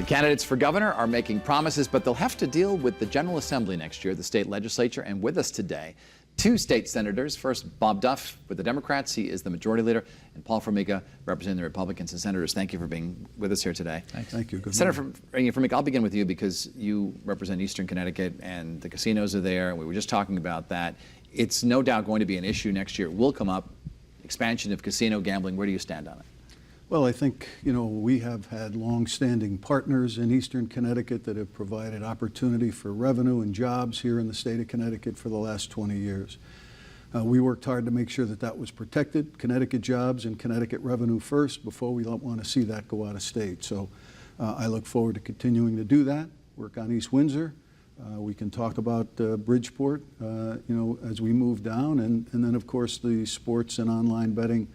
The candidates for governor are making promises, but they'll have to deal with the General Assembly next year, the state legislature. And with us today, two state senators. First, Bob Duff with the Democrats. He is the majority leader. And Paul Formica representing the Republicans. And senators, thank you for being with us here today. Thanks. Thank you. Good Senator Formica, I'll begin with you because you represent Eastern Connecticut and the casinos are there. And we were just talking about that. It's no doubt going to be an issue next year. It will come up. Expansion of casino gambling. Where do you stand on it? Well, I think, we have had long-standing partners in Eastern Connecticut that have provided opportunity for revenue and jobs here in the state of Connecticut for the last 20 years. We worked hard to make sure that that was protected, Connecticut jobs and Connecticut revenue first, before we don't want to see that go out of state. So I look forward to continuing to do that, work on East Windsor. We can talk about Bridgeport, as we move down, and then, of course, the sports and online betting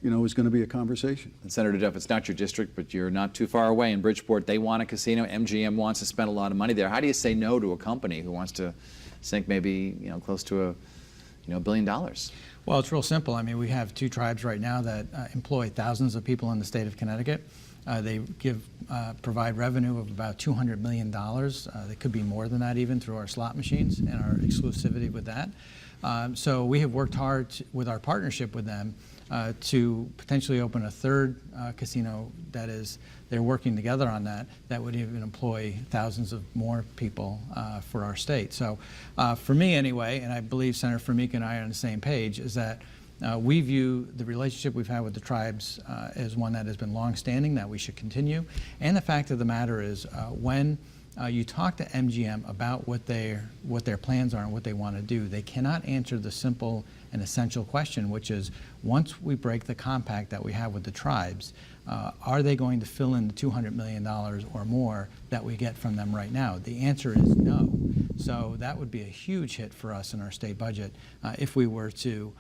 is going to be a conversation. And Senator Duff, it's not your district, but you're not too far away in Bridgeport. They want a casino. MGM wants to spend a lot of money there. How do you say no to a company who wants to sink maybe, close to $1 billion? Well, it's real simple. I mean, we have two tribes right now that employ thousands of people in the state of Connecticut. They provide revenue of about $200 million. They could be more than that even through our slot machines and our exclusivity with that. So we have worked hard with our partnership with them to potentially open a third casino. That is, they're working together on that would even employ thousands of more people for our state. So for me anyway, and I believe Senator Formica and I are on the same page, is that we view the relationship we've had with the tribes as one that has been long-standing, that we should continue. And the fact of the matter is, when you talk to MGM about what their plans are and what they want to do, they cannot answer the simple and essential question, which is, once we break the compact that we have with the tribes, are they going to fill in the $200 million or more that we get from them right now? The answer is no. So that would be a huge hit for us in our state budget if we were to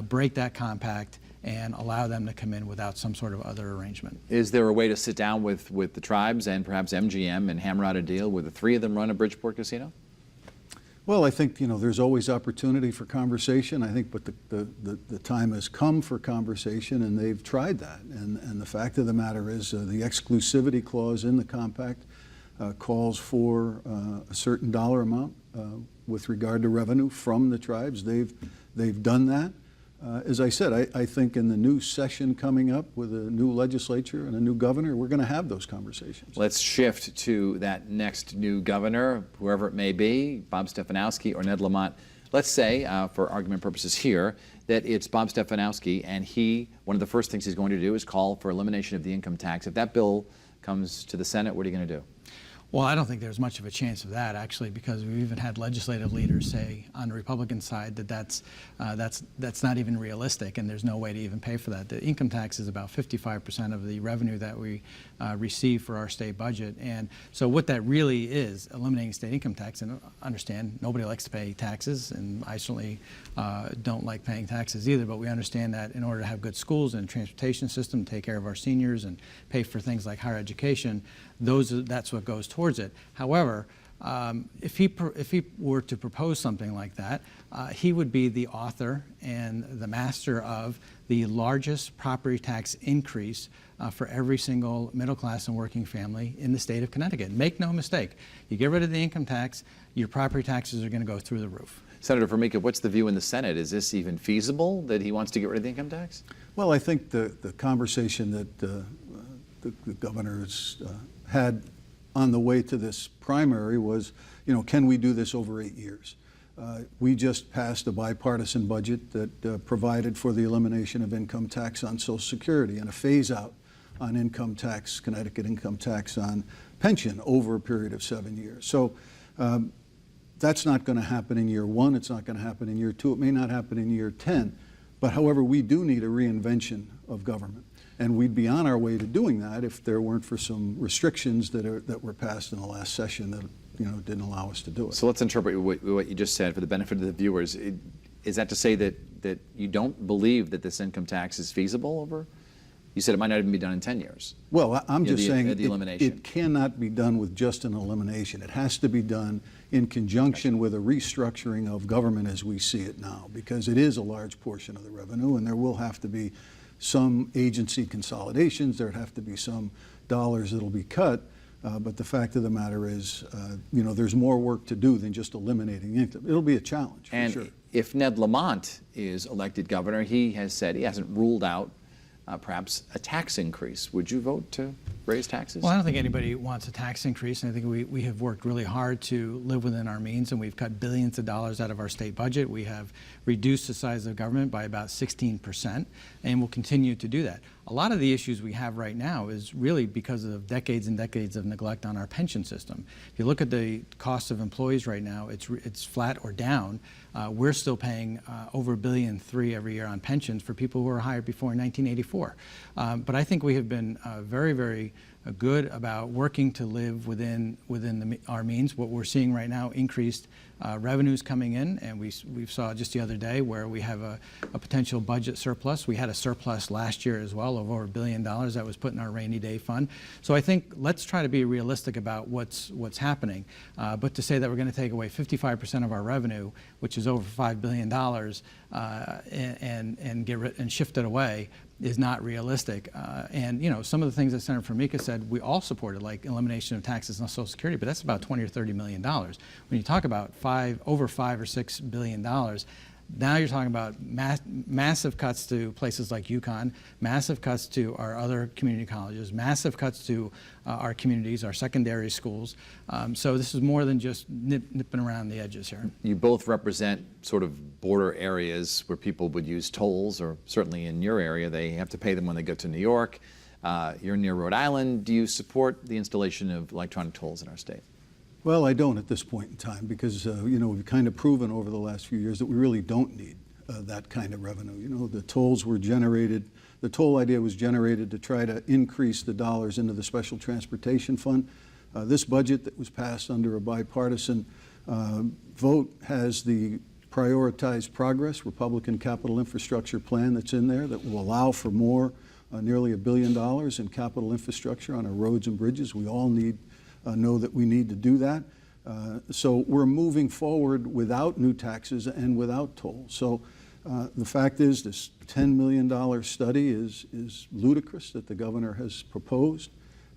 break that compact and allow them to come in without some sort of other arrangement. Is there a way to sit down with the tribes and perhaps MGM and hammer out a deal where the three of them run a Bridgeport casino? Well, I think, there's always opportunity for conversation. I think, but the time has come for conversation, and they've tried that. And the fact of the matter is the exclusivity clause in the compact calls for a certain dollar amount with regard to revenue from the tribes. They've done that. As I said, I think in the new session coming up with a new legislature and a new governor, we're going to have those conversations. Let's shift to that next new governor, whoever it may be, Bob Stefanowski or Ned Lamont. Let's say, for argument purposes here, that it's Bob Stefanowski, and one of the first things he's going to do is call for elimination of the income tax. If that bill comes to the Senate, what are you going to do? Well, I don't think there's much of a chance of that, actually, because we've even had legislative leaders say on the Republican side that that's not even realistic, and there's no way to even pay for that. The income tax is about 55% of the revenue that we receive for our state budget, and so what that really is, eliminating state income tax. And understand, nobody likes to pay taxes, and I certainly don't like paying taxes either, but we understand that in order to have good schools and transportation system, take care of our seniors and pay for things like higher education, that's what goes towards it. However, if he were to propose something like that, he would be the author and the master of the largest property tax increase for every single middle class and working family in the state of Connecticut. Make no mistake, you get rid of the income tax, your property taxes are going to go through the roof. Senator Formica, what's the view in the Senate? Is this even feasible, that he wants to get rid of the income tax? Well, I think the conversation that the governor's had on the way to this primary was, can we do this over 8 years? We just passed a bipartisan budget that provided for the elimination of income tax on Social Security and a phase out on income tax, Connecticut income tax on pension over a period of 7 years. So that's not going to happen in year 1. It's not going to happen in year 2. It may not happen in year 10. But however, we do need a reinvention of government. And we'd be on our way to doing that if there weren't for some restrictions that were passed in the last session that didn't allow us to do it. So let's interpret what you just said for the benefit of the viewers. Is that to say that you don't believe that this income tax is feasible over? You said it might not even be done in 10 years. Well, I'm just saying elimination. It cannot be done with just an elimination. It has to be done in conjunction with a restructuring of government as we see it now, because it is a large portion of the revenue, and there will have to be some agency consolidations. There'd have to be some dollars that'll be cut. But the fact of the matter is, there's more work to do than just eliminating income. It'll be a challenge, for And sure. if Ned Lamont is elected governor, he has said he hasn't ruled out perhaps a tax increase. Would you vote to raise taxes? Well, I don't think anybody wants a tax increase. I think we have worked really hard to live within our means, and we've cut billions of dollars out of our state budget. We have reduced the size of government by about 16%, and we'll continue to do that. A lot of the issues we have right now is really because of decades and decades of neglect on our pension system. If you look at the cost of employees right now, it's flat or down. We're still paying over $1.3 billion every year on pensions for people who were hired before 1984. But I think we have been very, very good about working to live within our means. What we're seeing right now, increased revenues coming in, and we saw just the other day where we have a potential budget surplus. We had a surplus last year as well of over $1 billion that was put in our rainy day fund. So I think let's try to be realistic about what's happening. But to say that we're going to take away 55% of our revenue, which is over $5 billion, and shift it away, is not realistic. And some of the things that Senator Formica said we all supported, like elimination of taxes on Social Security, but that's about $20 or $30 million. When you talk about over $5 or $6 billion, now you're talking about massive cuts to places like UConn, massive cuts to our other community colleges, massive cuts to our communities, our secondary schools. So this is more than just nipping around the edges here. You both represent sort of border areas where people would use tolls, or certainly in your area, they have to pay them when they go to New York. You're near Rhode Island. Do you support the installation of electronic tolls in our state? Well, I don't at this point in time because, we've kind of proven over the last few years that we really don't need that kind of revenue. The tolls were generated, the toll idea was generated to try to increase the dollars into the Special Transportation Fund. This budget that was passed under a bipartisan vote has the prioritized progress Republican capital infrastructure plan that's in there that will allow for more, nearly $1 billion in capital infrastructure on our roads and bridges. We all know that we need to do that. So we're moving forward without new taxes and without tolls. So the fact is this $10 million study is ludicrous that the governor has proposed.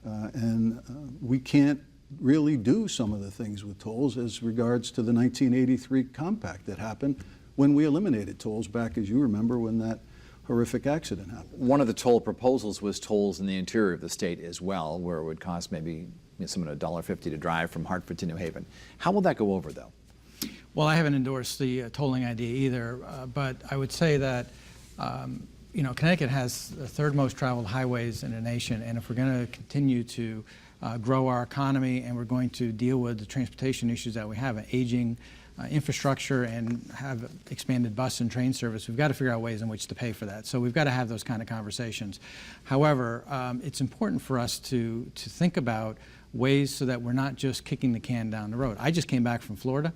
And we can't really do some of the things with tolls as regards to the 1983 compact that happened when we eliminated tolls back, as you remember, when that horrific accident happened. One of the toll proposals was tolls in the interior of the state as well, where it would cost maybe someone $1.50 to drive from Hartford to New Haven. How will that go over, though? Well, I haven't endorsed the tolling idea either, but I would say that Connecticut has the third most traveled highways in the nation, and if we're going to continue to grow our economy and we're going to deal with the transportation issues that we have, an aging infrastructure, and have expanded bus and train service, we've got to figure out ways in which to pay for that. So we've got to have those kind of conversations. However, it's important for us to think about ways so that we're not just kicking the can down the road. I just came back from Florida.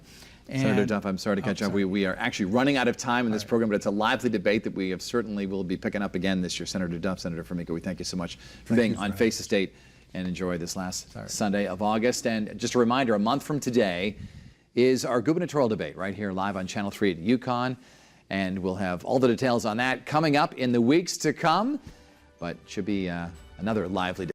And Senator Duff, I'm sorry to catch up. We are actually running out of time in this program, but it's a lively debate that we have certainly will be picking up again this year. Senator Duff, Senator Formica, we thank you so much for being on Face the State, and enjoy this last Sunday of August. And just a reminder, a month from today is our gubernatorial debate right here live on Channel 3 at UConn. And we'll have all the details on that coming up in the weeks to come, but should be another lively debate.